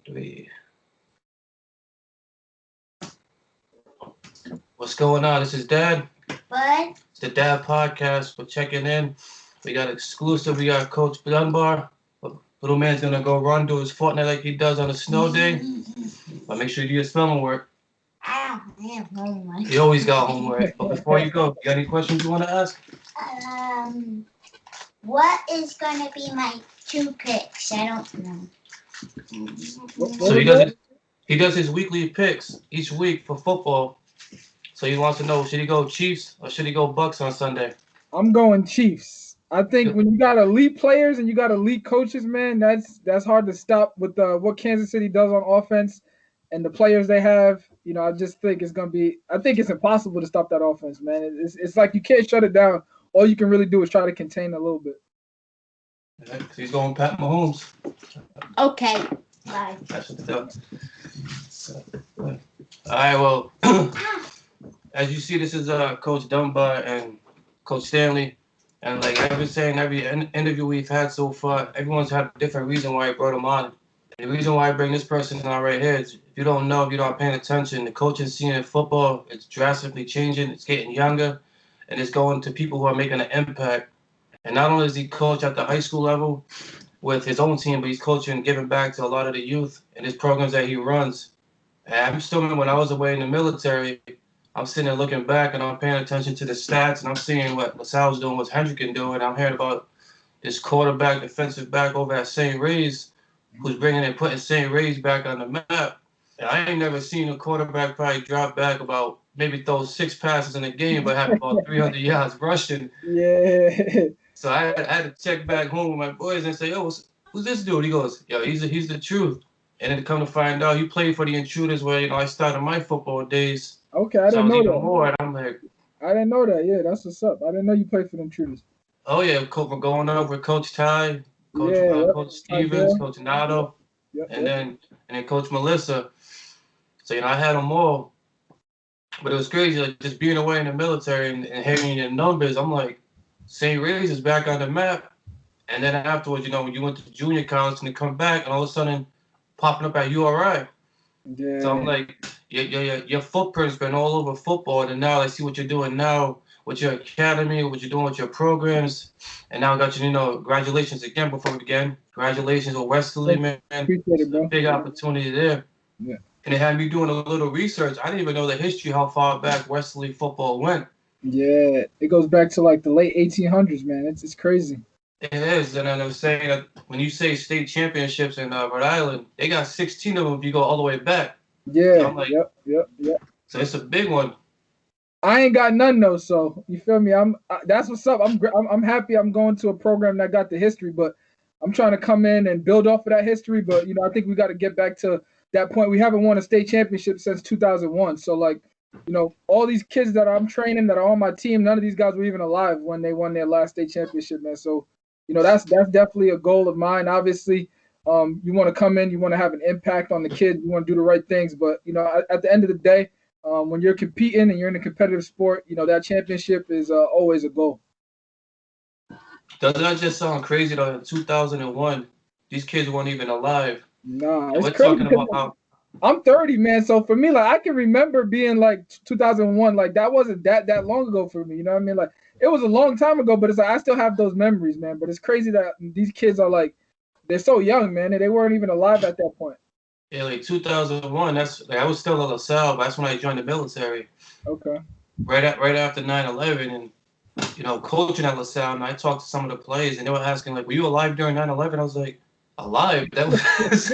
Three. What's going on? This is Dad. What? It's the Dad Podcast. We're checking in. We got exclusive. We got Coach Dunbar. Little man's gonna go run do his Fortnite like he does on a snow day. But make sure you do your spelling work. I don't have homework. He always got homework. But before you go, you got any questions you want to ask? What is gonna be my 2 picks? I don't know. So he does his weekly picks each week for football. So he wants to know, should he go Chiefs or should he go Bucks on Sunday? I'm going Chiefs. I think when you got elite players and you got elite coaches, man, that's hard to stop with what Kansas City does on offense and the players they have. I just think it's gonna be. I think it's impossible to stop that offense, man. It's like you can't shut it down. All you can really do is try to contain a little bit. Right, he's going Pat Mahomes. Okay. Bye. That's what it does. All right, well, as you see, this is Coach Dunbar and Coach Stanley. And like I've been saying, every interview we've had so far, everyone's had a different reason why I brought them on. And the reason why I bring this person on right here is, if you don't know, if you're not paying attention, the coaching scene in football, it's drastically changing. It's getting younger, and it's going to people who are making an impact. And not only does he coach at the high school level with his own team, but he's coaching, giving back to a lot of the youth and his programs that he runs. And I'm still remember when I was away in the military, I'm sitting there looking back and I'm paying attention to the stats and I'm seeing what LaSalle's doing, what Hendricken doing. I'm hearing about this quarterback, defensive back over at St. Ray's, who's putting St. Ray's back on the map. And I ain't never seen a quarterback probably drop back about maybe throw 6 passes in a game, but have about 300 yards rushing. Yeah. So I had to check back home with my boys and say, "Yo, who's this dude?" He goes, "Yo, he's the truth." And then come to find out, he played for the Intruders, where I started my football days. Okay, I didn't know that. More, and I'm like, I didn't know that. Yeah, that's what's up. I didn't know you played for the Intruders. Oh yeah, we're going over Coach Ty, Coach Stevens, Coach Nato, and then Coach Melissa. So I had them all, but it was crazy. Like just being away in the military and hearing the numbers, I'm like, St. Ray's is back on the map. And then afterwards, when you went to junior college and you come back, and all of a sudden, popping up at URI. Yeah. So I'm like, your footprint's been all over football, and now I see what you're doing now with your academy, what you're doing with your programs, and now I got you, congratulations again before we begin. Congratulations with Westerly, man. Appreciate it, bro. Big opportunity there. Yeah. And it had me doing a little research. I didn't even know the history, how far back Westerly football went. Yeah, it goes back to like the late 1800s, man. It's crazy. It is, and then I was saying that when you say state championships in Rhode Island, they got 16 of them if you go all the way back. Yeah, so I'm like, yep. So it's a big one. I ain't got none though, so you feel me? That's what's up. I'm happy. I'm going to a program that got the history, but I'm trying to come in and build off of that history. But I think we got to get back to that point. We haven't won a state championship since 2001. So like, all these kids that I'm training that are on my team, none of these guys were even alive when they won their last state championship, man. So that's definitely a goal of mine. Obviously, you want to come in, you want to have an impact on the kids, you want to do the right things. But at the end of the day, when you're competing and you're in a competitive sport, that championship is always a goal. Doesn't that just sound crazy though? In 2001, these kids weren't even alive. Nah, it's we're crazy. Talking about how I'm 30, man. So for me, like I can remember being like 2001, like that wasn't that long ago for me. You know what I mean? Like it was a long time ago, but it's like I still have those memories, man. But it's crazy that these kids are like, they're so young, man, and they weren't even alive at that point. Yeah, like 2001. I was still at LaSalle, but that's when I joined the military. Okay. Right after 9/11, and coaching at LaSalle, and I talked to some of the players, and they were asking like, "Were you alive during 9/11?" I was like, "Alive?" That was.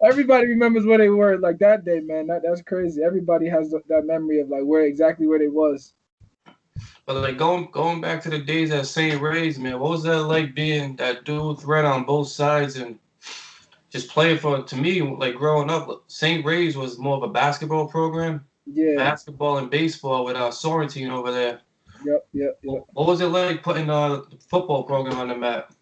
Everybody remembers where they were like that day, man. That's crazy. Everybody has that memory of like where they was. But like going back to the days at St. Ray's, man, what was that like being that dual threat on both sides and just playing for? To me, like growing up, St. Ray's was more of a basketball program. Yeah. Basketball and baseball with Sorrentine over there. Yep. What was it like putting the football program on the map?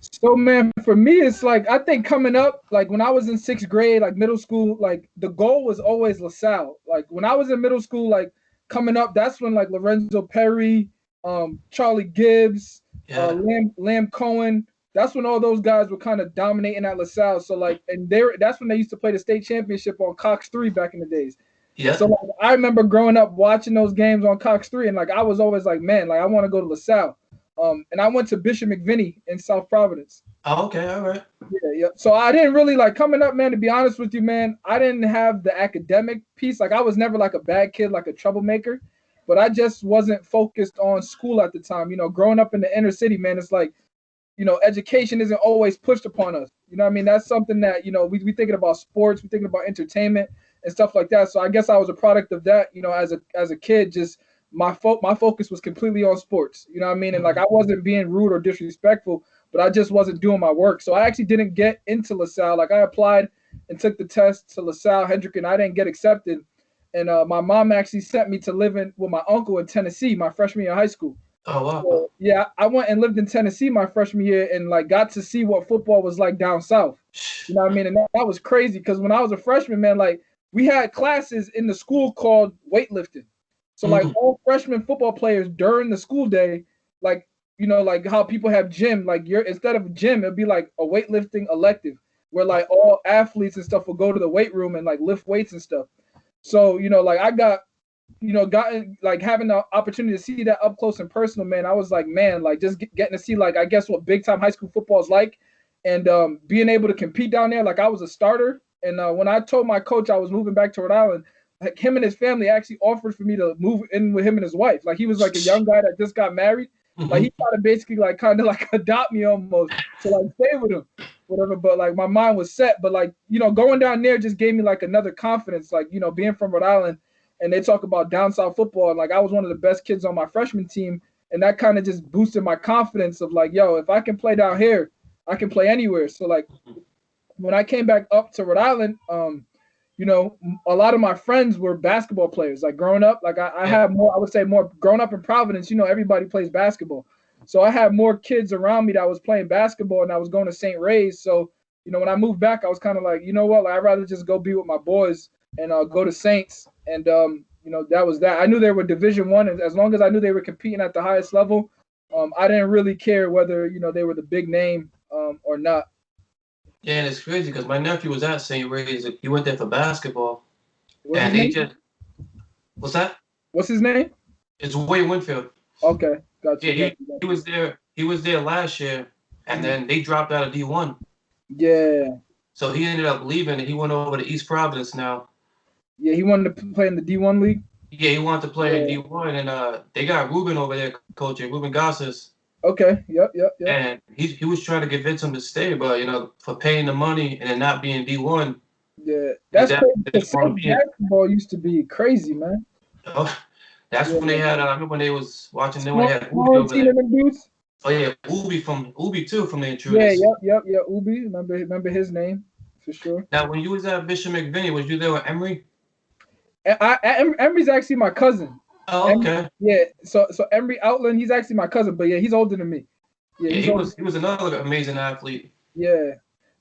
So man, for me, it's like I think coming up, like when I was in 6th grade, like middle school, like the goal was always LaSalle. Like when I was in middle school, like coming up, that's when like Lorenzo Perry, Charlie Gibbs, Lamb Cohen, that's when all those guys were kind of dominating at LaSalle. So like, and that's when they used to play the state championship on Cox 3 back in the days. Yeah. So like, I remember growing up watching those games on Cox 3, and like I was always like, man, like I want to go to LaSalle. And I went to Bishop McVinney in South Providence. Oh, okay, all right. Yeah. So I didn't really like coming up, man. To be honest with you, man, I didn't have the academic piece. Like I was never like a bad kid, like a troublemaker, but I just wasn't focused on school at the time. You know, growing up in the inner city, man, it's like, you know, education isn't always pushed upon us. You know what I mean? That's something that, you know, we thinking about sports, we thinking about entertainment and stuff like that. So I guess I was a product of that, you know, as a kid, just my focus was completely on sports. You know what I mean? And like I wasn't being rude or disrespectful, but I just wasn't doing my work. So I actually didn't get into LaSalle. Like I applied and took the test to LaSalle, Hendrick, and I didn't get accepted. And my mom actually sent me to live with my uncle in Tennessee my freshman year of high school. Oh, wow. So, yeah, I went and lived in Tennessee my freshman year and like got to see what football was like down south. You know what I mean? And that was crazy because when I was a freshman, man, like we had classes in the school called weightlifting. So like all freshman football players during the school day, like, you know, like how people have gym, like instead of gym, it'd be like a weightlifting elective where like all athletes and stuff will go to the weight room and like lift weights and stuff. So, you know, like I got, you know, gotten like having the opportunity to see that up close and personal, man. I was like, man, like just getting to see like I guess what big time high school football is like, and being able to compete down there. Like I was a starter, and when I told my coach I was moving back to Rhode Island, like him and his family actually offered for me to move in with him and his wife. Like he was like a young guy that just got married. Like he tried to basically like kind of like adopt me almost to like stay with him, whatever. But like my mind was set. But like, you know, going down there just gave me like another confidence. Like, you know, being from Rhode Island. And they talk about down south football, and like I was one of the best kids on my freshman team, and that kind of just boosted my confidence of like, yo, if I can play down here, I can play anywhere. So like when I came back up to Rhode Island, you know, a lot of my friends were basketball players. Like growing up, like I had more, I would say more growing up in Providence, you know, everybody plays basketball. So I had more kids around me that was playing basketball, and I was going to St. Ray's. So, you know, when I moved back, I was kind of like, you know what, like, I'd rather just go be with my boys and go to Saints. And, you know, that was that. I knew they were Division I, and as long as I knew they were competing at the highest level, I didn't really care whether, you know, they were the big name or not. Yeah, and it's crazy because my nephew was at St. Ray's. He went there for basketball. What's and his he name? just, what's that? What's his name? It's Wade Winfield. Okay, gotcha. Yeah, he was there. He was there last year, and then they dropped out of D1. Yeah. So he ended up leaving, and he went over to East Providence now. Yeah, he wanted to play in the D1 league. Yeah, he wanted to play in D1, and they got Ruben over there coaching, Ruben Gossas. Okay. Yep. And he was trying to convince him to stay, but you know, for paying the money and it not being D1. Yeah, that's crazy. Basketball used to be crazy, man. Oh, that's when they had. I remember when they was watching them when they had Ubi over there. Oh yeah, Ubi too from the Intruders. Yeah. Ubi, remember his name for sure. Now, when you was at Bishop McVinney, was you there with Emory? Emory's actually my cousin. Oh, okay. Yeah, so Emory Outland, he's actually my cousin, but yeah, he's older than me. Yeah, he was another amazing athlete. Yeah,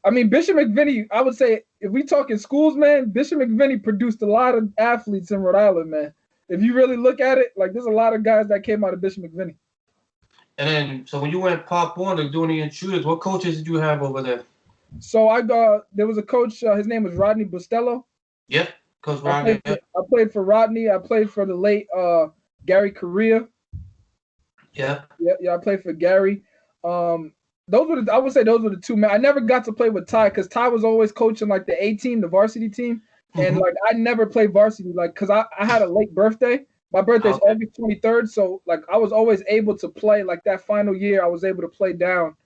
I mean Bishop McVinney, I would say if we talk in schools, man, Bishop McVinney produced a lot of athletes in Rhode Island, man. If you really look at it, like there's a lot of guys that came out of Bishop McVinney. And then, so when you went Pop Warner doing the Intruders, what coaches did you have over there? So there was a coach. His name was Rodney Bustello. Yeah, Coach Rodney. I played for Rodney. I played for the late Gary Correa. Yeah. Yeah. I played for Gary. I would say those were the two, man. I never got to play with Ty because Ty was always coaching like the A team, the varsity team, and like I never played varsity, like because I had a late birthday. My birthday's August 23rd, so like I was always able to play like that final year. I was able to play down.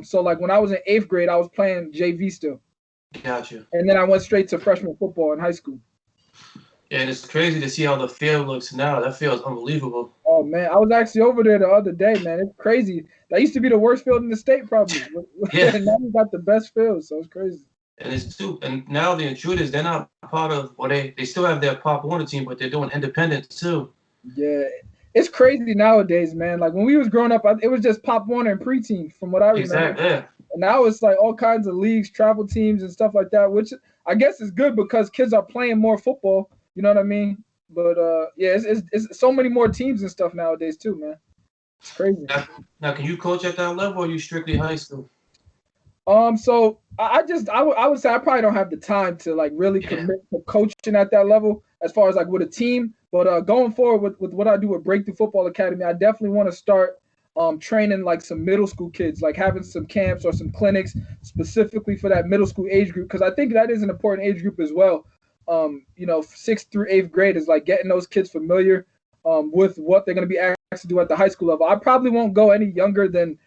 So like when I was in 8th grade, I was playing JV still. Gotcha. And then I went straight to freshman football in high school. Yeah, and it's crazy to see how the field looks now. That field's unbelievable. Oh man, I was actually over there the other day, man. It's crazy. That used to be the worst field in the state, probably. Yeah. And now we got the best field, so it's crazy. And it's too. And now the Intruders, they're not part of. Well, they still have their Pop Warner team, but they're doing independent too. Yeah, it's crazy nowadays, man. Like when we was growing up, it was just Pop Warner and preteen, from what I remember. Exactly. Yeah. And now it's like all kinds of leagues, travel teams, and stuff like that, which I guess is good because kids are playing more football. You know what I mean? But yeah, it's so many more teams and stuff nowadays too, man. It's crazy. Now, can you coach at that level, or are you strictly high school? So I would say I probably don't have the time to like really Yeah. commit to coaching at that level as far as like with a team. But going forward with what I do with Breakthrough Football Academy, I definitely want to start training like some middle school kids, like having some camps or some clinics specifically for that middle school age group because I think that is an important age group as well. Sixth through eighth grade is like getting those kids familiar with what they're going to be asked to do at the high school level. I probably won't go any younger than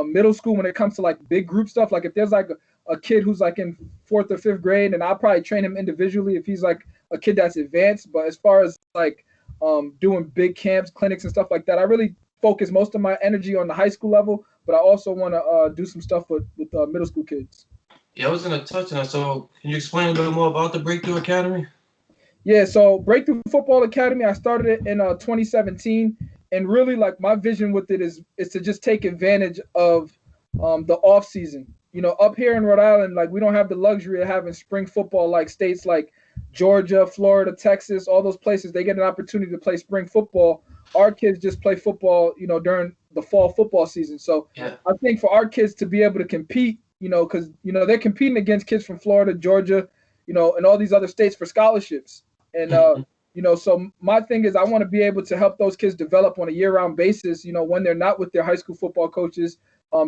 middle school when it comes to like big group stuff. Like if there's like a kid who's like in fourth or fifth grade, and I'll probably train him individually if he's like a kid that's advanced. But as far as like doing big camps, clinics, and stuff like that, I really focus most of my energy on the high school level. But I also want to do some stuff with middle school kids. Yeah, I was gonna touch on that. So, can you explain a little more about the Breakthrough Academy? Yeah, so Breakthrough Football Academy, I started it in 2017, and really like my vision with it is to just take advantage of the off season. Up here in Rhode Island, like we don't have the luxury of having spring football like states like Georgia, Florida, Texas, all those places. They get an opportunity to play spring football. Our kids just play football, during the fall football season. So Yeah. I think for our kids to be able to compete, because they're competing against kids from Florida, Georgia, and all these other states for scholarships. And Mhm. so my thing is I want to be able to help those kids develop on a year-round basis, when they're not with their high school football coaches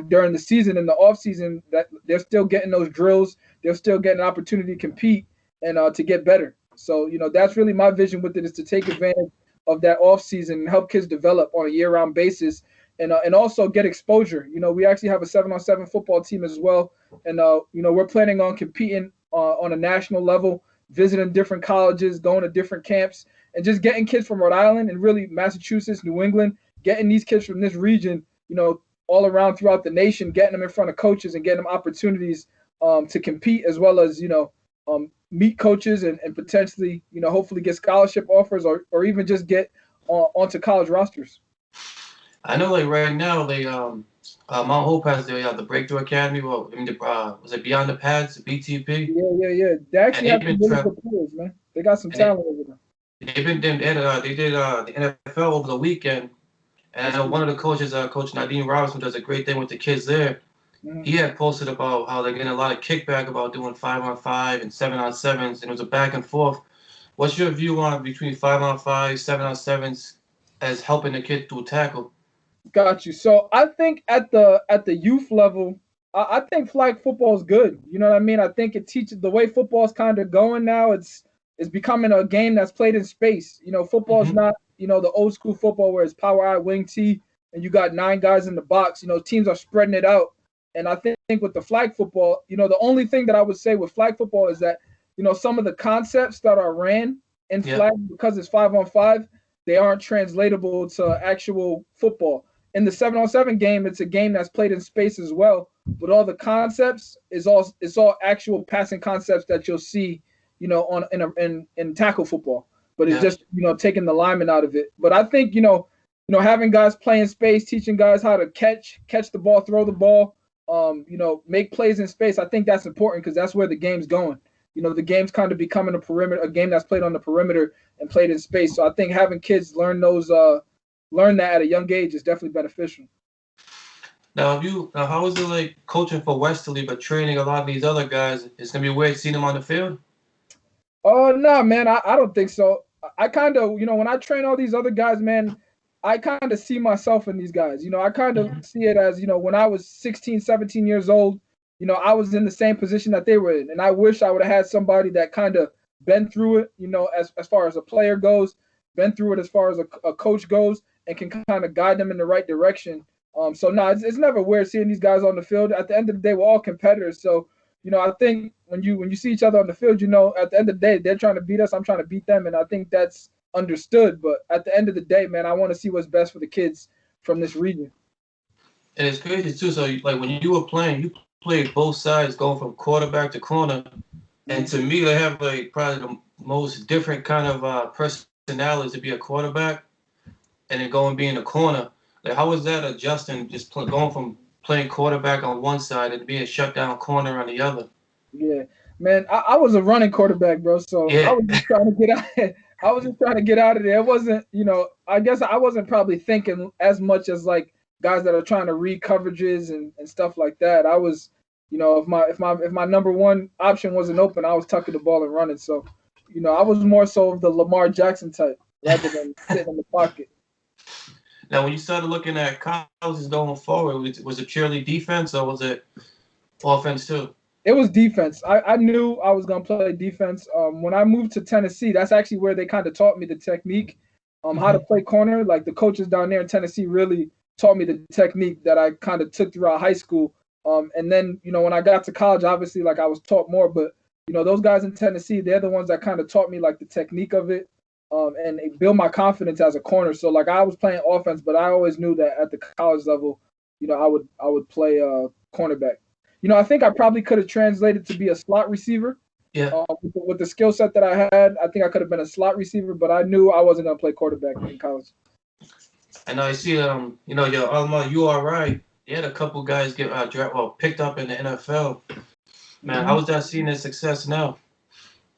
during the season and the off season, that they're still getting those drills, they're still getting an opportunity to compete and to get better. So, that's really my vision with it is to take advantage of that off season and help kids develop on a year-round basis and also get exposure. We actually have a 7-on-7 football team as well. And, we're planning on competing on a national level, visiting different colleges, going to different camps, and just getting kids from Rhode Island and really Massachusetts, New England, getting these kids from this region, all around throughout the nation, getting them in front of coaches and getting them opportunities to compete as well as, meet coaches and potentially, hopefully get scholarship offers or even just get onto college rosters. I know, like right now, they Mount Hope has the Breakthrough Academy. Well, I mean, was it Beyond the Pads, the BTP? Yeah, yeah, yeah. They And actually they've have some been really tra- good players, man. They got some and they, talent over there. they've been they did the NFL over the weekend. And I That's know cool. one of the coaches, Coach Nadine Robinson, does a great thing with the kids there. Mhm. He had posted about how they're getting a lot of kickback about doing 5-on-5 and 7-on-7s, and it was a back and forth. What's your view on between 5-on-5, 7-on-7s as helping the kid through tackle? Got you. So I think at the youth level, I think flag football is good. You know what I mean? I think it teaches the way football's kind of going now. It's becoming a game that's played in space. Football is Hmm. not the old school football where it's power I wing T and you got nine guys in the box. Teams are spreading it out. And I think with the flag football, the only thing that I would say with flag football is that some of the concepts that are ran in Yeah, flag because it's 5-on-5, they aren't translatable to actual football. In the 7-on-7 game, it's a game that's played in space as well. But all the concepts it's all actual passing concepts that you'll see, on in tackle football. But it's yeah. just taking the lineman out of it. But I think having guys play in space, teaching guys how to catch the ball, throw the ball, make plays in space. I think that's important because that's where the game's going. The game's kind of becoming a game that's played on the perimeter and played in space. So I think having kids learn that at a young age is definitely beneficial. Now how is it like coaching for Westerly but training a lot of these other guys? It's gonna be weird seeing them on the field. Oh no, man, I don't think so. I kind of, when I train all these other guys, man, I kind of see myself in these guys. I kind of Hmm. see it as, when I was 16, 17 years old, I was in the same position that they were in. And I wish I would have had somebody that kind of been through it, as far as a player goes, been through it as far as a coach goes, and can kind of guide them in the right direction. So no, it's never weird seeing these guys on the field. At the end of the day, we're all competitors. So I think when you see each other on the field, at the end of the day, they're trying to beat us. I'm trying to beat them, and I think that's understood. But at the end of the day, man, I want to see what's best for the kids from this region. And it's crazy too. So like when you were playing, you played both sides, going from quarterback to corner. And Mhm. to me, they have like probably the most different kind of personalities to be a quarterback and then go and be in the corner. Like, how was that adjusting, just going from playing quarterback on one side and being shut down corner on the other? Yeah, man, I was a running quarterback, bro. So I Yeah. was just trying to get out. I was just trying to get out of there. It wasn't, I guess I wasn't probably thinking as much as like guys that are trying to read coverages and stuff like that. I was If my number one option wasn't open, I was tucking the ball and running. So, I was more so of the Lamar Jackson type rather than sitting in the pocket. Now, when you started looking at colleges going forward, was it purely defense or was it offense too? It was defense. I knew I was gonna play defense. When I moved to Tennessee, that's actually where they kind of taught me the technique, how to Hmm. play corner. Like the coaches down there in Tennessee really taught me the technique that I kind of took throughout high school. And then when I got to college, obviously like I was taught more, but those guys in Tennessee, they're the ones that kind of taught me like the technique of it, and it built my confidence as a corner. So like I was playing offense, but I always knew that at the college level, I would play cornerback. I think I probably could have translated to be a slot receiver. Yeah. With the skill set that I had, I think I could have been a slot receiver, but I knew I wasn't going to play quarterback in college. And I see, your alma URI, they had a couple guys get picked up in the NFL. Man, Mhm. how is that seeing their success now?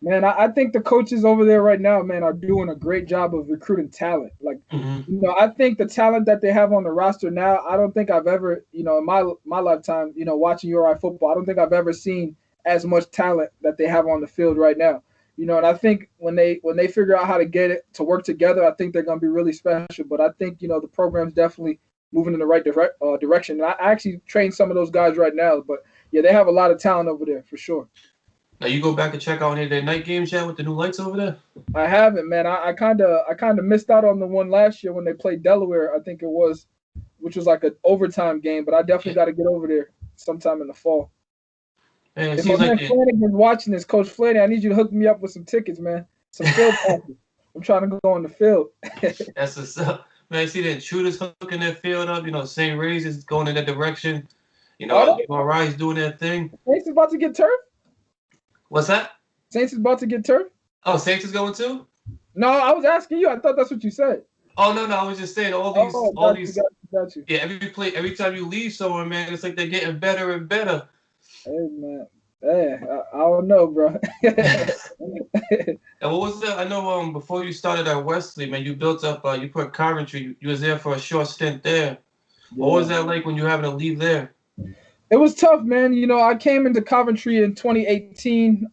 Man, I think the coaches over there right now, man, are doing a great job of recruiting talent. Like, Hmm. I think the talent that they have on the roster now, I don't think I've ever, in my lifetime, watching URI football, I don't think I've ever seen as much talent that they have on the field right now. And I think when they figure out how to get it to work together, I think they're going to be really special. But I think the program's definitely moving in the right direction. And I actually train some of those guys right now. But yeah, they have a lot of talent over there for sure. Now you go back and check out any of their night games yet with the new lights over there? I haven't, man. I kind of missed out on the one last year when they played Delaware. I think it was, which was like an overtime game. But I definitely Yeah. got to get over there sometime in the fall. Man, it If my seems like man Flanagan's watching this, Coach Flanagan, I need you to hook me up with some tickets, man. Some field passes. I'm trying to go on the field. that's what's up. Man, I see the intruders hooking their field up. St. Ray's is going in that direction. Are they? URI is doing their thing. Saints is about to get turf. What's that? Saints is about to get turf. Oh, Saints is going too? No, I was asking you. I thought that's what you said. Oh no, no, I was just saying Oh, all got you, these got you, got you. yeah, every time you leave somewhere, man, it's like they're getting better and better. Hey, man. Hey, I don't know, bro. And what was that? I know before you started at Westerly, man, you built up you put Coventry, you was there for a short stint there. What was Yeah. that like when you having to leave there? It was tough, man. I came into Coventry in 2018,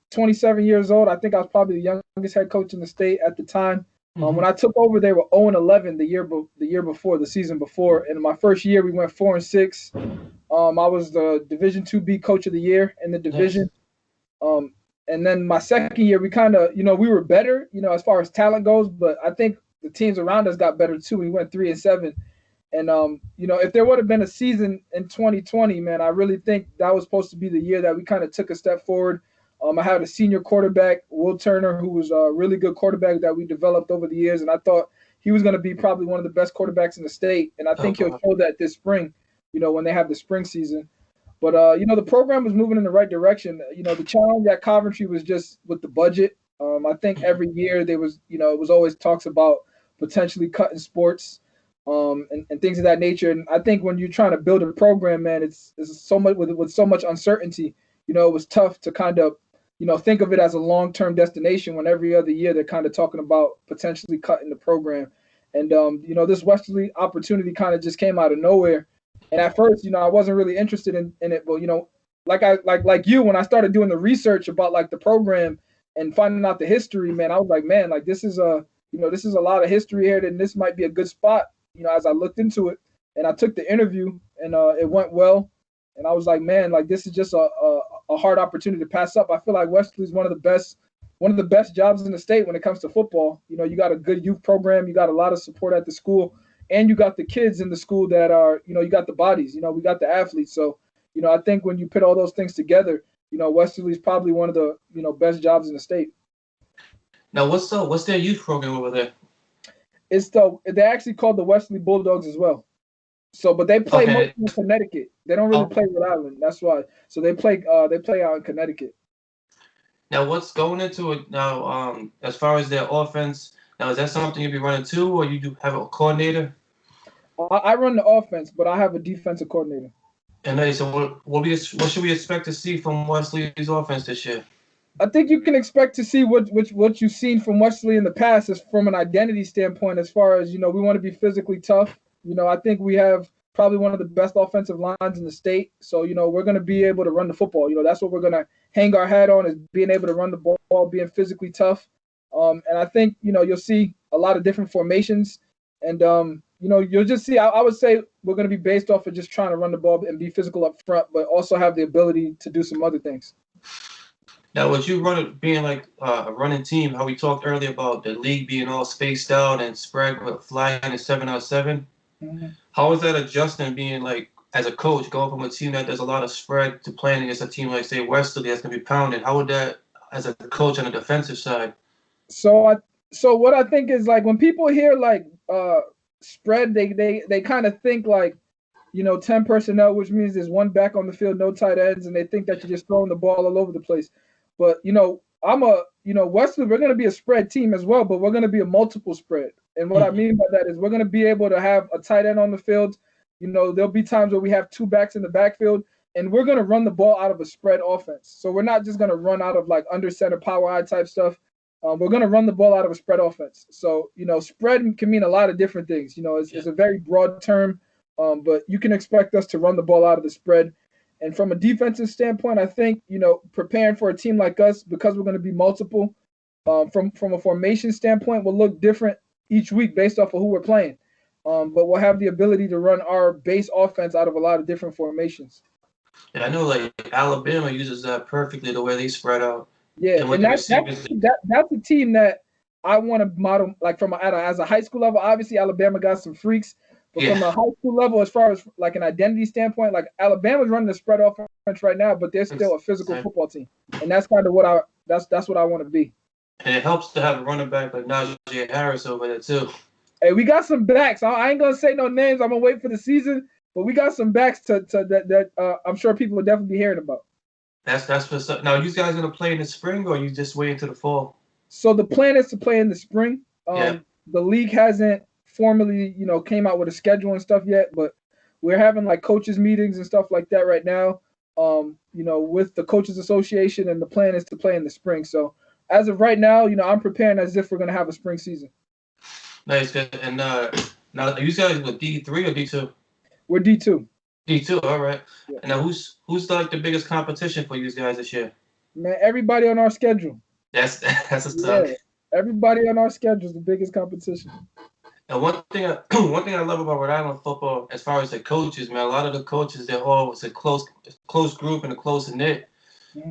27 years old. I think I was probably the youngest head coach in the state at the time. Hmm. When I took over, they were 0 and 11 the year before, the season before. And my first year, we went 4 and 6. I was the Division 2B Coach of the Year in the Nice. division. Um, and then my second year, we kind of, we were better, as far as talent goes. But I think the teams around us got better too. We went 3 and 7. And if there would have been a season in 2020, man, I really think that was supposed to be the year that we kind of took a step forward. I had a senior quarterback, Will Turner, who was a really good quarterback that we developed over the years, and I thought he was going to be probably one of the best quarterbacks in the state. And I Oh, think he'll wow. show that this spring, when they have the spring season. But the program was moving in the right direction. The challenge at Coventry was just with the budget. I think every year there was, it was always talks about potentially cutting sports, and things of that nature. And I think when you're trying to build a program, man, it's so much with so much uncertainty. It was tough to kind of, think of it as a long-term destination when every other year they're kind of talking about potentially cutting the program. And this Westerly opportunity kind of just came out of nowhere. And at first, I wasn't really interested in it, but like you, when I started doing the research about like the program and finding out the history, man, I was like, man, like this is a lot of history here, and this might be a good spot. As I looked into it, and I took the interview, and it went well, and I was like, man, like this is just a hard opportunity to pass up. I feel like Wesley is one of the best jobs in the state when it comes to football. You got a good youth program, you got a lot of support at the school, and you got the kids in the school that are, you got the bodies, we got the athletes. So, I think when you put all those things together, Westerly is probably one of the, best jobs in the state. Now what's their youth program over there? They actually called the Wesley Bulldogs as well. So, but they play mostly Okay. in Connecticut. They don't really Oh, play Rhode Island. That's why. So they play out in Connecticut. now what's going into it now? As far as their offense, now is that something you'll be running too, or you do have a coordinator? I run the offense, but I have a defensive coordinator. And so what should we expect to see from Wesley's offense this year? I think you can expect to see what you've seen from Wesley in the past is from an identity standpoint. As far as we want to be physically tough. I think we have probably one of the best offensive lines in the state. So, we're going to be able to run the football. That's what we're going to hang our hat on, is being able to run the ball, being physically tough. And I think, you'll see a lot of different formations. And, you'll just see, I would say we're going to be based off of just trying to run the ball and be physical up front, but also have the ability to do some other things. Now, with you being like a running team, how we talked earlier about the league being all spaced out and spread with flying and 7-on-7, how is that adjusting being like, as a coach, going from a team that does a lot of spread to playing against a team like, say, Westerly that's going to be pounded? How would that, as a coach on the defensive side? So what I think is, like, when people hear like spread, they kind of think like, 10 personnel, which means there's one back on the field, no tight ends, and they think that you're just throwing the ball all over the place. But, Westerly, we're going to be a spread team as well, but we're going to be a multiple spread. And what I mean by that is we're going to be able to have a tight end on the field. There'll be times where we have two backs in the backfield, and we're going to run the ball out of a spread offense. So we're not just going to run out of like under center power eye type stuff. We're going to run the ball out of a spread offense. So, spread can mean a lot of different things. It's a very broad term, but you can expect us to run the ball out of the spread. And from a defensive standpoint, I think, preparing for a team like us, because we're going to be multiple, from a formation standpoint, will look different each week based off of who we're playing. But we'll have the ability to run our base offense out of a lot of different formations. Yeah, I know, like, Alabama uses that perfectly, the way they spread out. Yeah, and that's a team that I want to model, like, as a high school level. Obviously, Alabama got some freaks. But from a high school level, as far as like an identity standpoint, like, Alabama's running the spread offense right now, but they're still a physical football team, and that's kind of what I want to be. And it helps to have a running back like Najee Harris over there too. Hey, we got some backs. I ain't gonna say no names. I'm gonna wait for the season, but we got some backs that I'm sure people will definitely be hearing about. That's what's up. Now, you guys gonna play in the spring, or you just wait until the fall? So the plan is to play in the spring. The league hasn't formally, came out with a schedule and stuff yet, but we're having like coaches meetings and stuff like that right now, with the Coaches Association, and the plan is to play in the spring. So as of right now, I'm preparing as if we're going to have a spring season. Nice. And now, are you guys with D3 or D2? We're D2. D2, all right. Yeah. And now, who's like the biggest competition for you guys this year? Man, everybody on our schedule. That's a start. Yeah, everybody on our schedule is the biggest competition. And one thing I love about Rhode Island football, as far as the coaches, man, a lot of the coaches, they're all, it's a close group and a close knit.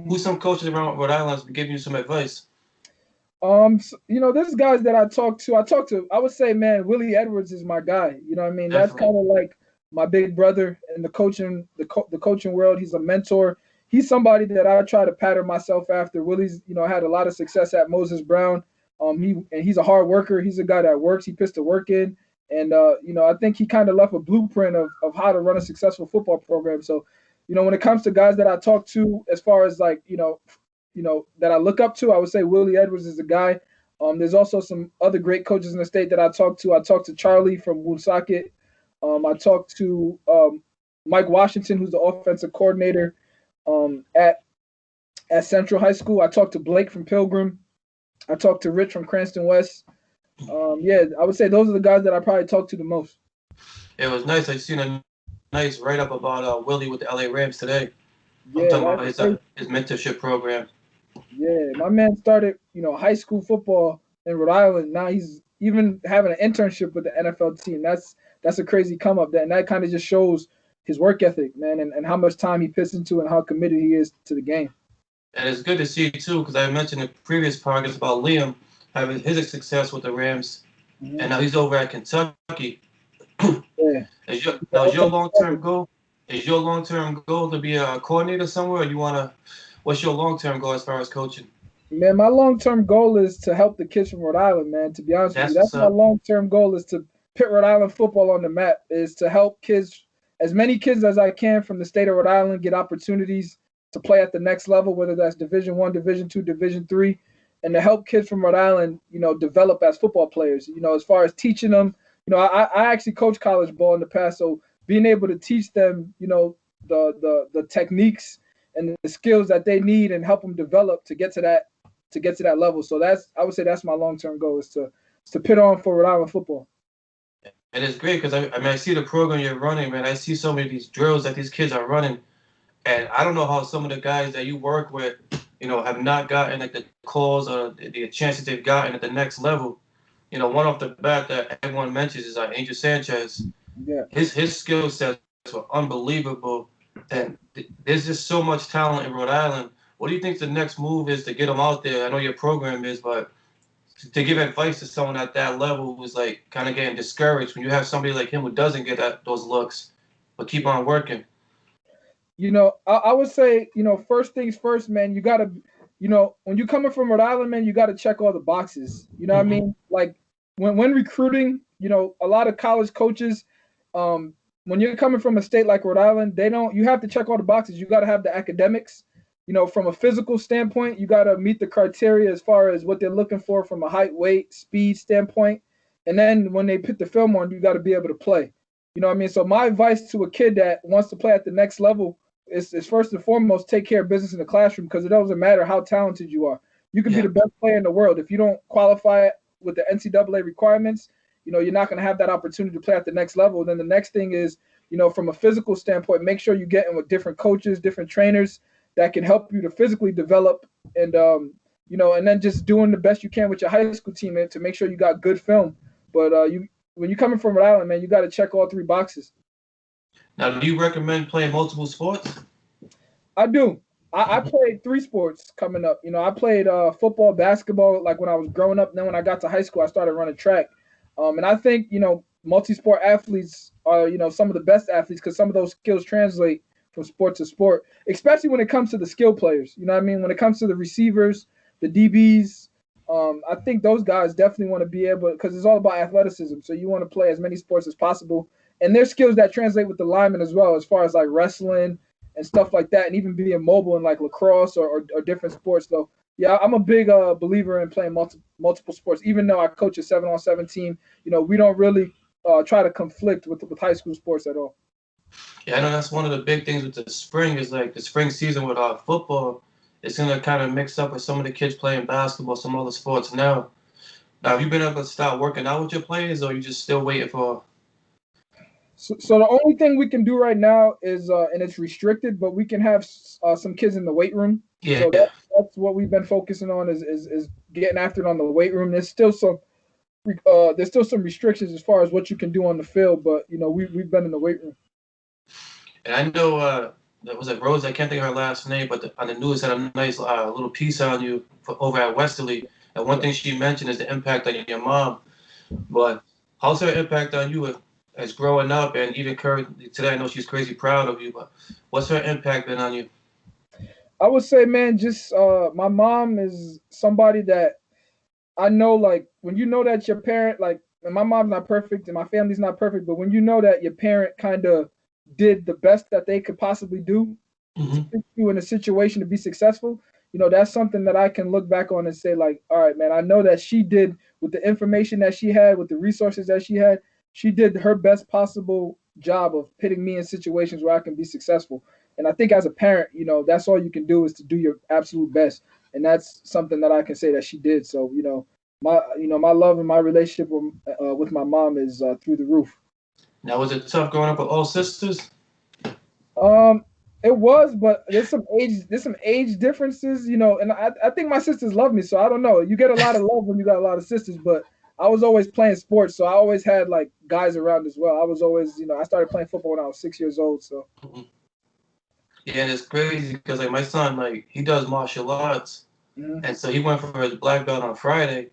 Who's some coaches around Rhode Island giving you some advice? There's guys that I talk to. I would say, man, Willie Edwards is my guy. You know what I mean? Definitely. That's kind of like my big brother in the coaching world. He's a mentor. He's somebody that I try to pattern myself after. Willie's, had a lot of success at Moses Brown. He's a hard worker. He's a guy that works. He puts the work in. And, I think he kind of left a blueprint of how to run a successful football program. So, when it comes to guys that I talk to, as far as like, that I look up to, I would say Willie Edwards is a guy. There's also some other great coaches in the state that I talk to. I talked to Charlie from Woonsocket. I talked to Mike Washington, who's the offensive coordinator at Central High School. I talked to Blake from Pilgrim. I talked to Rich from Cranston West. I would say those are the guys that I probably talk to the most. It was nice. I seen a nice write-up about Willie with the LA Rams today. Yeah, I'm talking about his mentorship program. Yeah, my man started, high school football in Rhode Island. Now he's even having an internship with the NFL team. That's a crazy come up there, and that kind of just shows his work ethic, man, and how much time he puts into it and how committed he is to the game. And it's good to see too, because I mentioned in the previous podcast about Liam having his success with the Rams, and now he's over at Kentucky. Yeah. Is your long-term goal? Is your long-term goal to be a coordinator somewhere, or what's your long-term goal as far as coaching? Man, my long-term goal is to help the kids from Rhode Island, man. To be honest with you, that's my long-term goal, is to put Rhode Island football on the map, is to help kids, as many kids as I can from the state of Rhode Island, get opportunities to play at the next level, whether that's Division I, Division II, Division III, and to help kids from Rhode Island, develop as football players. As far as teaching them, I actually coached college ball in the past, so being able to teach them, the techniques and the skills that they need and help them develop to get to that level. So I would say that's my long-term goal, is to put on for Rhode Island football. And it's great because I mean I see the program you're running, man. I see so many of these drills that these kids are running, and I don't know how some of the guys that you work with, have not gotten like the calls or the chances they've gotten at the next level. One off the bat that everyone mentions is Angel Sanchez. Yeah. His skill sets were unbelievable, and there's just so much talent in Rhode Island. What do you think the next move is to get them out there? I know your program is, but to give advice to someone at that level who's like kind of getting discouraged when you have somebody like him who doesn't get those looks, but keep on working. I would say, first things first, man. You gotta, when you coming from Rhode Island, man, you gotta check all the boxes. You know what I Mm-hmm. mean? Like when recruiting, a lot of college coaches, when you're coming from a state like Rhode Island, they don't. You have to check all the boxes. You gotta have the academics. From a physical standpoint, you gotta meet the criteria as far as what they're looking for from a height, weight, speed standpoint. And then when they put the film on, you gotta be able to play. You know what I mean? So my advice to a kid that wants to play at the next level is first and foremost take care of business in the classroom because it doesn't matter how talented you are. You can be Yeah. the best player in the world. If you don't qualify with the NCAA requirements, you're not going to have that opportunity to play at the next level. Then the next thing is, from a physical standpoint, make sure you get in with different coaches, different trainers that can help you to physically develop and then just doing the best you can with your high school team and to make sure you got good film. But when you're coming from Rhode Island, man, you got to check all three boxes. Now, do you recommend playing multiple sports? I do. I played three sports coming up. I played football, basketball, like when I was growing up. And then when I got to high school, I started running track. And I think, multi-sport athletes are, some of the best athletes because some of those skills translate from sport to sport, especially when it comes to the skill players. You know what I mean? When it comes to the receivers, the DBs, I think those guys definitely want to be able, because it's all about athleticism. So you want to play as many sports as possible. And there's skills that translate with the linemen as well, as far as like wrestling and stuff like that, and even being mobile in like lacrosse or different sports. So yeah, I'm a big believer in playing multiple sports. Even though I coach a 7-on-7 team, we don't really try to conflict with high school sports at all. Yeah, I know that's one of the big things with the spring is like the spring season with football. It's gonna kind of mix up with some of the kids playing basketball, some other sports now. Now, have you been able to start working out with your players, or you just still waiting for? So the only thing we can do right now is, and it's restricted, but we can have some kids in the weight room. So Yeah. that's what we've been focusing on is getting after it on the weight room. There's still some restrictions as far as what you can do on the field, but we've been in the weight room. And I know that was like Rose. I can't think of her last name, but on the news had a nice little piece on you over at Westerly. And one thing she mentioned is the impact on your mom. But how's her impact on you as growing up and even currently today? I know she's crazy proud of you, but what's her impact been on you? I would say, man, just my mom is somebody that I know, like when you know that your parent, like, and my mom's not perfect and my family's not perfect, but when you know that your parent kind of did the best that they could possibly do to Hmm. put you in a situation to be successful, that's something that I can look back on and say, like, all right, man, I know that she did with the information that she had, with the resources that she did her best possible job of putting me in situations where I can be successful. And I think as a parent, that's all you can do is to do your absolute best. And that's something that I can say that she did. So, my love and my relationship with my mom is through the roof. Now, was it tough growing up with all sisters? Um, it was, but there's some age differences, and I think my sisters love me, so I don't know. You get a lot of love when you got a lot of sisters, but I was always playing sports, so I always had like guys around as well. I was always, I started playing football when I was 6 years old, so Mhm. Yeah, and it's crazy because like my son, like he does martial arts, mhm. and so he went for his black belt on Friday.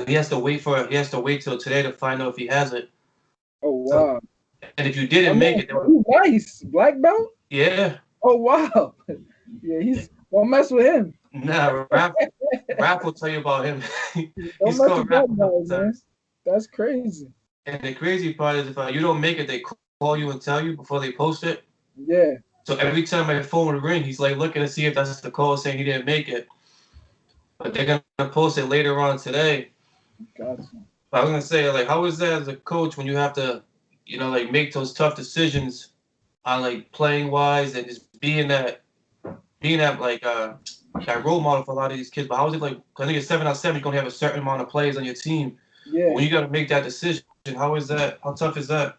He has to wait till today to find out if he has it. Oh So, wow. and if you Oh didn't make man, it, they so would. he's nice. Black belt? Yeah. Oh wow. Yeah, don't mess with him. Nah, Rap will tell you about him. He Don't mess scored with rap black a couple guys, man. times. That's crazy. And the crazy part is if you don't make it, they call you and tell you before they post it. Yeah, So every time my phone would ring, he's like looking to see if that's the call saying he didn't make it. But they're gonna post it later on today. gotcha. But I was gonna say, like, how is that as a coach when you have to, like make those tough decisions on like playing wise and just being that like that role model for a lot of these kids. But how is it like? I think it's 7-on-7. You're gonna have a certain amount of players on your team. Yeah. When you got to make that decision, how is that? How tough is that?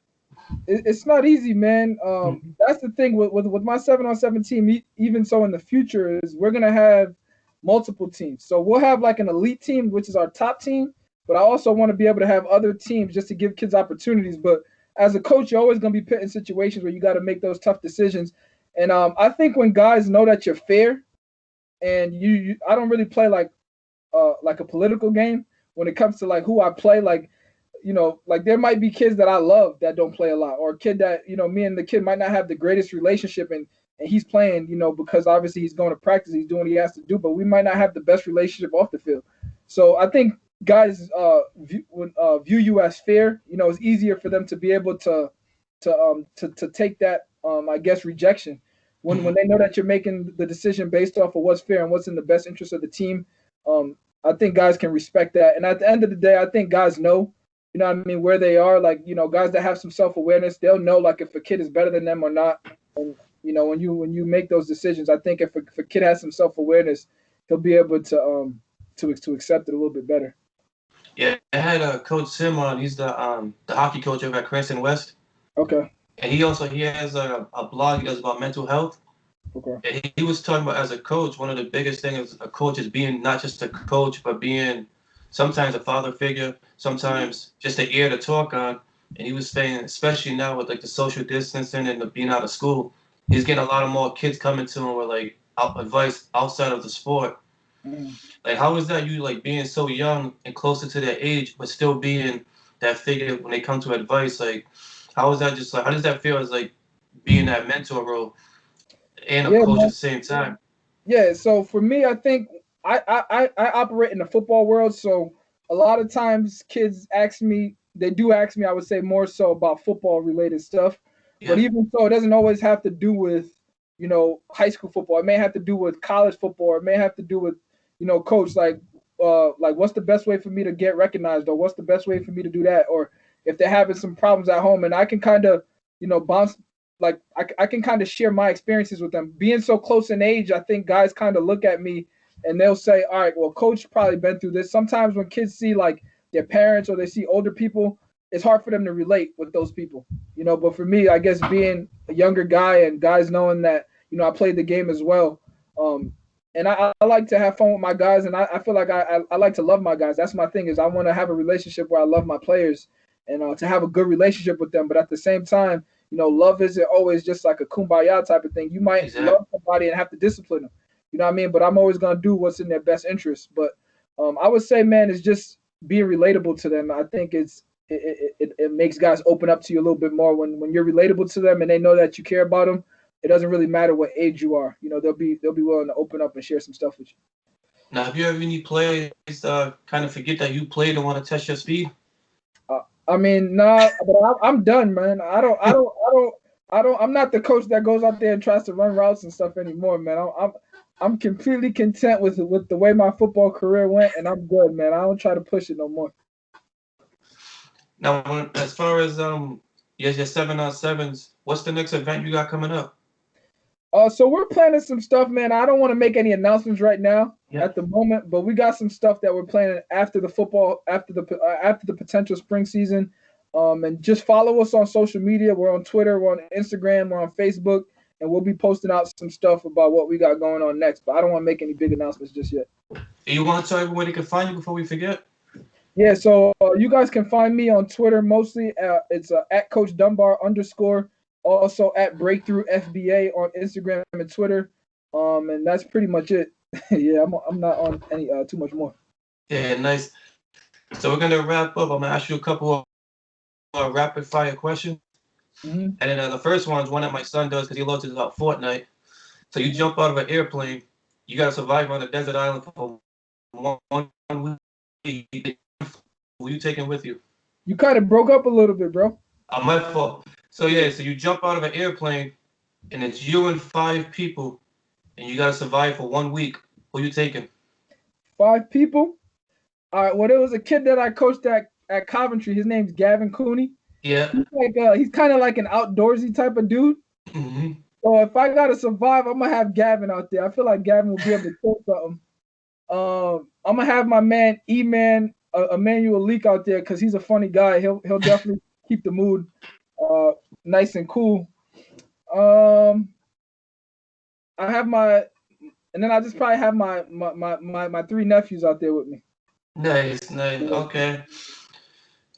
It's not easy, man. Mhm. That's the thing with my 7-on-7 team. Even so, in the future, is we're gonna have multiple teams. So we'll have like an elite team, which is our top team. But I also want to be able to have other teams just to give kids opportunities. But as a coach, you're always gonna be put in situations where you got to make those tough decisions. And I think when guys know that you're fair, and I don't really play like a political game when it comes to like who I play. Like like there might be kids that I love that don't play a lot, or a kid that me and the kid might not have the greatest relationship, and he's playing because obviously he's going to practice, he's doing what he has to do, but we might not have the best relationship off the field. So I think guys view you as fair. It's easier for them to be able to take that I guess rejection when Mhm. they know that you're making the decision based off of what's fair and what's in the best interest of the team. I think guys can respect that, and at the end of the day, I think guys know, what I mean, where they are. Like, guys that have some self awareness, they'll know like if a kid is better than them or not. And when you make those decisions, I think if a kid has some self awareness, he'll be able to accept it a little bit better. Yeah, I had Coach Sim on. He's the hockey coach over at Cranston West, Okay. and he has a blog he does about mental health. Okay. And he was talking about as a coach, one of the biggest things a coach is being not just a coach, but being sometimes a father figure, sometimes just an ear to talk on. And he was saying, especially now with like the social distancing and the being out of school, he's getting a lot of more kids coming to him with like advice outside of the sport. Mhm. Like, how is that you like being so young and closer to their age, but still being that figure when they come to advice? Like, how is that just like, how does that feel as like being that mentor role and a Yeah, coach at man. the same time? Yeah, so for me, I think I operate in the football world. So a lot of times kids ask me, they do ask me, I would say more so about football related stuff. But Yeah. even so, it doesn't always have to do with, high school football. It may have to do with college football. It may have to do with, coach, like what's the best way for me to get recognized, or what's the best way for me to do that, or if they're having some problems at home, and I can kind of, bounce, like I can kind of share my experiences with them. Being so close in age, I think guys kind of look at me and they'll say, all right, well, coach probably been through this. Sometimes when kids see like their parents or they see older people, it's hard for them to relate with those people, But for me, I guess being a younger guy and guys knowing that, I played the game as well. And I like to have fun with my guys, and I feel like I like to love my guys. That's my thing, is I want to have a relationship where I love my players, and to have a good relationship with them. But at the same time, love isn't always just like a kumbaya type of thing. You might Exactly. love somebody and have to discipline them. You know what I mean? But I'm always gonna do what's in their best interest. But I would say, man, it's just being relatable to them. I think it makes guys open up to you a little bit more when you're relatable to them and they know that you care about them. It doesn't really matter what age you are. They'll be willing to open up and share some stuff with you. Now, have you ever any players kind of forget that you played and want to test your speed? I mean, nah, but I'm done, man. I'm not the coach that goes out there and tries to run routes and stuff anymore, man. I'm completely content with the way my football career went, and I'm good, man. I don't try to push it no more. Now, as far as your 7-on-7s, what's the next event you got coming up? So we're planning some stuff, man. I don't want to make any announcements right now Yeah. at the moment, but we got some stuff that we're planning after the football, after the potential spring season. And just follow us on social media. We're on Twitter, we're on Instagram, we're on Facebook, and we'll be posting out some stuff about what we got going on next. But I don't want to make any big announcements just yet. You want to tell everyone where they can find you before we forget? Yeah, so you guys can find me on Twitter mostly. It's at Coach Dunbar _. Also at Breakthrough FBA on Instagram and Twitter. And that's pretty much it. Yeah, I'm not on any too much more. Yeah, nice. So we're gonna wrap up. I'm gonna ask you a couple of rapid fire questions, Hmm. and then the first one is one that my son does because he loves it about Fortnite. So you jump out of an airplane, you gotta survive on a desert island for one week. Who you taking with you? You kind of broke up a little bit, bro. My fault. So yeah, so you jump out of an airplane and it's you and 5 people and you gotta survive for one week. Who you taking? 5 people. All right. Well, there was a kid that I coached at Coventry. His name's Gavin Cooney. Yeah. He's kind of like an outdoorsy type of dude. Hmm. So if I gotta survive, I'm gonna have Gavin out there. I feel like Gavin will be able to kill something. I'm gonna have my man E Man Emmanuel Leak out there because he's a funny guy. He'll definitely keep the mood nice and cool. Um, I have and then I just probably have my three nephews out there with me. Nice, nice. Okay.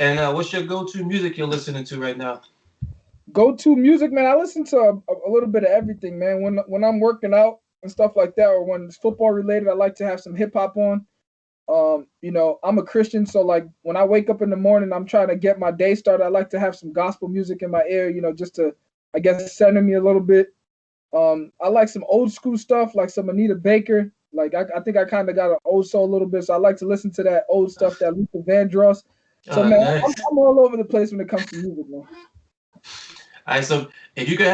And what's your go-to music you're listening to right now? Go to music, man. I listen to a little bit of everything, man. When I'm working out and stuff like that, or when it's football related, I like to have some hip hop on. I'm a Christian, so like when I wake up in the morning, I'm trying to get my day started. I like to have some gospel music in my ear, just to, I guess, center me a little bit. I like some old school stuff, like some Anita Baker. Like I think I kind of got an old soul a little bit, so I like to listen to that old stuff, that Luther Vandross. So man, Nice. I'm all over the place when it comes to music, man. All right, so if you could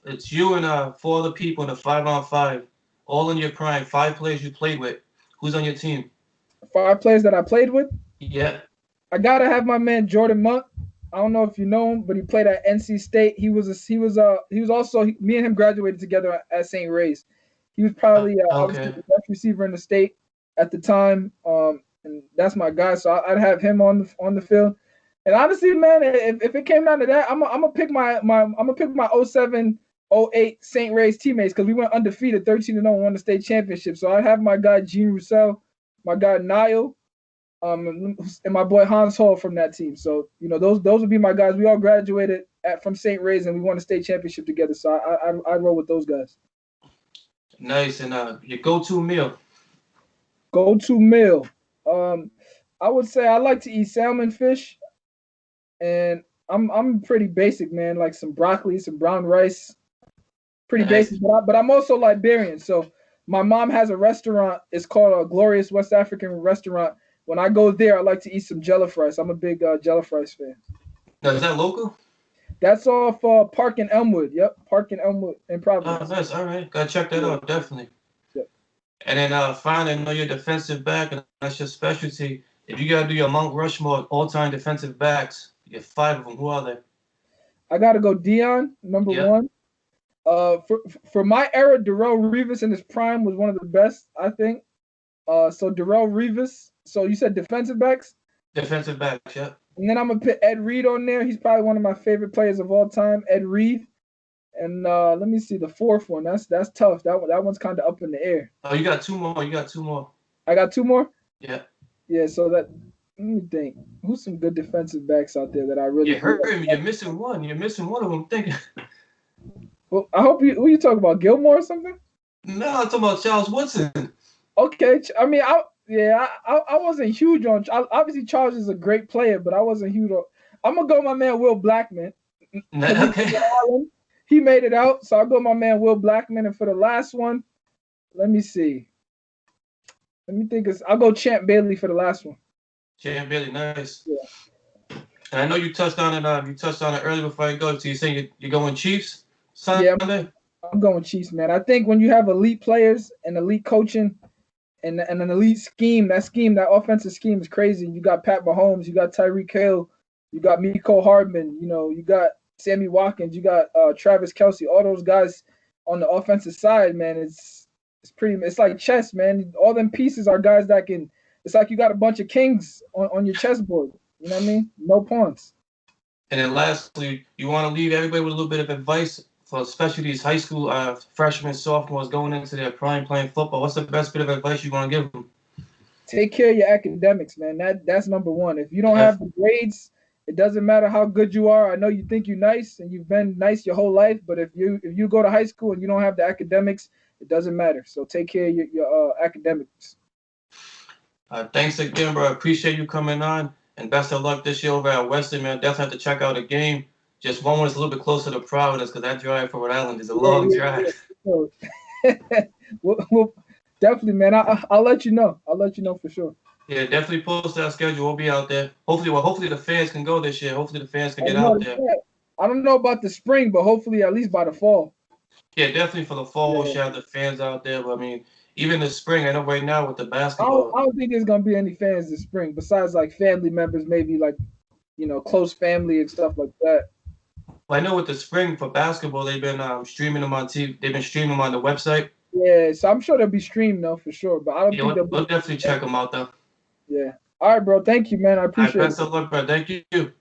it's you and four other people in a 5-on-5, all in your prime, 5 players you played with. Who's on your team? 5 players that I played with. Yeah. I gotta have my man Jordan Monk. I don't know if you know him, but he played at NC State. He was also me and him graduated together at St. Ray's. He was probably obviously Okay. the best receiver in the state at the time, and that's my guy. So I'd have him on the field. And honestly, man, if it came down to that, I'm gonna pick my 07, 08 St. Ray's teammates because we went undefeated, 13-0, and won the state championship. So I have my guy Gene Roussel, my guy Niall, and my boy Hans Hall from that team. So those would be my guys. We all graduated from St. Ray's and we won a state championship together. So I roll with those guys. Nice. And your go-to meal? Go-to meal. I would say I like to eat salmon, fish, and I'm pretty basic, man. Like some broccoli, some brown rice. Pretty Nice. basic, but I'm also Liberian. So my mom has a restaurant. It's called a Glorious West African Restaurant. When I go there, I like to eat some jollof rice. I'm a big jollof rice fan. Now, is that local? That's off Park and Elmwood. Yep, Park and Elmwood in Oh, Providence. nice. All right. Gotta check that out, definitely. Yep. And then finally, I know you're a defensive back, and that's your specialty. If you gotta do your Mount Rushmore all-time defensive backs, you get 5 of them. Who are they? I gotta go Dion, number Yep. one. For my era, Darrell Revis in his prime was one of the best, I think. So Darrell Revis. So you said defensive backs, Defensive backs, yeah. and then I'm gonna put Ed Reed on there. He's probably one of my favorite players of all time, Ed Reed. And let me see the fourth one. That's tough. That one's kind of up in the air. Oh, you got 2 more. You got 2 more. I got 2 more. Yeah. Yeah. So let me think. Who's some good defensive backs out there that I really? You heard me. You're missing one. You're missing one of them. Thinking. Well, I hope you. Who you talking about? Gilmore or something? No, I'm talking about Charles Woodson. Okay. I mean, I wasn't huge on. Obviously, Charles is a great player, but I wasn't huge on. I'm gonna go my man Will Blackman. Okay. He made it out, so I'll go my man Will Blackman. And for the last one, let me see. Let me think. I'll go Champ Bailey for the last one. Champ Bailey, nice. Yeah. And I know you touched on it. You touched on it earlier before I go. So you're saying you're going Chiefs Sunday? Yeah, I'm going Chiefs, man. I think when you have elite players and elite coaching and an elite scheme, that offensive scheme is crazy. You got Pat Mahomes, you got Tyreek Hill, you got Mecole Hardman, you got Sammy Watkins, you got Travis Kelce. All those guys on the offensive side, man, it's like chess, man. All them pieces are guys that can. It's like you got a bunch of kings on your chessboard. You know what I mean? No pawns. And then lastly, you want to leave everybody with a little bit of advice for especially these high school freshmen, sophomores going into their prime playing football. What's the best bit of advice you want to give them? Take care of your academics, man. That's number one. If you don't have the grades, it doesn't matter how good you are. I know you think you're nice and you've been nice your whole life, but if you go to high school and you don't have the academics, it doesn't matter. So take care of your academics. Thanks again, bro. I appreciate you coming on, and best of luck this year over at Westerly, man. Definitely have to check out a game. Just one was a little bit closer to Providence because that drive for Rhode Island is a long drive. Yeah. Well, definitely, man. I'll let you know. I'll let you know for sure. Yeah, definitely post that schedule. We'll be out there. Hopefully the fans can go this year. Hopefully the fans can get out there. I don't know about the spring, but hopefully at least by the fall. Yeah, definitely for the fall, we should have the fans out there. But I mean, even the spring, I know right now with the basketball. I don't think there's gonna be any fans this spring besides like family members, maybe like close family and stuff like that. Well, I know with the spring for basketball, they've been streaming them on TV. They've been streaming them on the website. Yeah, so I'm sure they'll be streamed though for sure. But I don't think we'll definitely check them out though. Yeah. All right, bro. Thank you, man. I All right, appreciate it. best of luck, bro. Thank you.